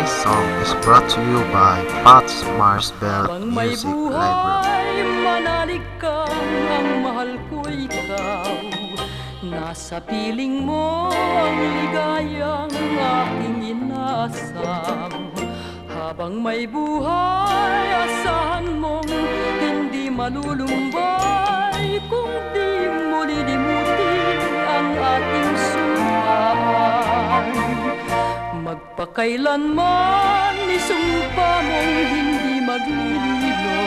This song is brought to you by Pat's Marsbell Habang may Music Library. buhay, manalig kang ang mahal ko ikaw. Nasa piling mo ang ligayang aking inaasam. Habang may buhay, asahan mong hindi malulumbay kung di mo lilimutin ang ating sumpaan. Magpakailanman isumpa mong hindi maglililo.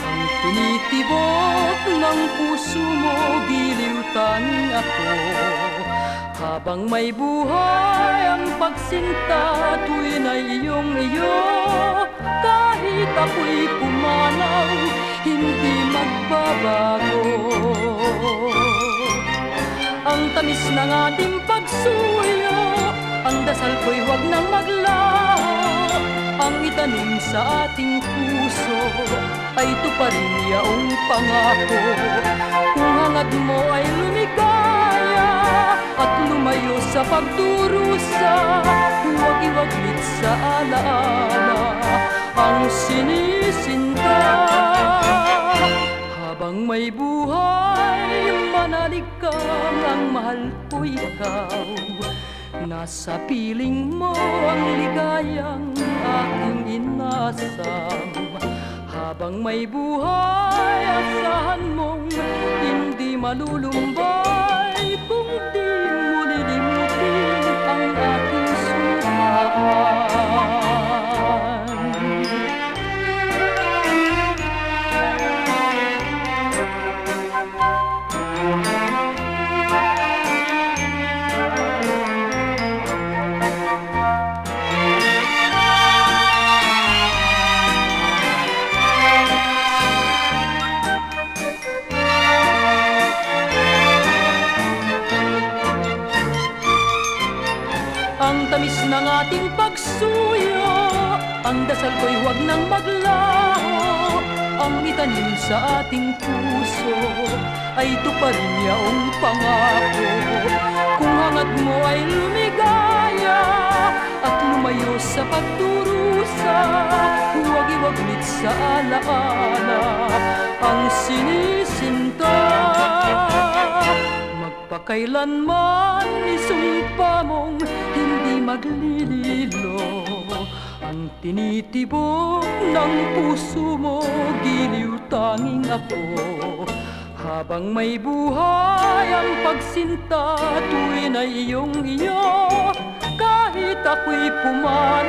Ang tinitibok ng puso mo, giliw tanging ako. Habang may buhay ang pagsinta, tuwin ay iyong-iyo. Kahit ako'y pumanaw, hindi magbabago. Ang tamis ng ating pagsuyo, ang dasal ko'y huwag nang maglaho. Ang itanim sa ating puso ay tuparin yaong pangako. Kung hangad mo ay lumigaya at lumayo sa pagdurusa, huwag iwaglit sa alaala ang sinisinta. Habang may buhay, manalig kang ang mahal ko ikaw. Nasa piling mo ang ligayang aking inasam. Habang may buhay, asahan mong hindi malulumbay kung di mo lilimutin ang aking sumpaan. Ang tamis ng ating pagsuyo, ang dasal ko'y huwag nang maglaho. Ang itanim sa ating puso ay tuparin yaong pangako. Kung hangad mo ay lumigaya at lumayo sa pagdurusa, huwag iwaglit sa alaala ang sinisinta. Magpakailanman isumpa mong hindi maglililo. Ang tinitibok ng puso mo, giliw tanging ako. Habang may buhay ang pagsinta, tuwin ay iyong-iyo. Kahit ako'y puman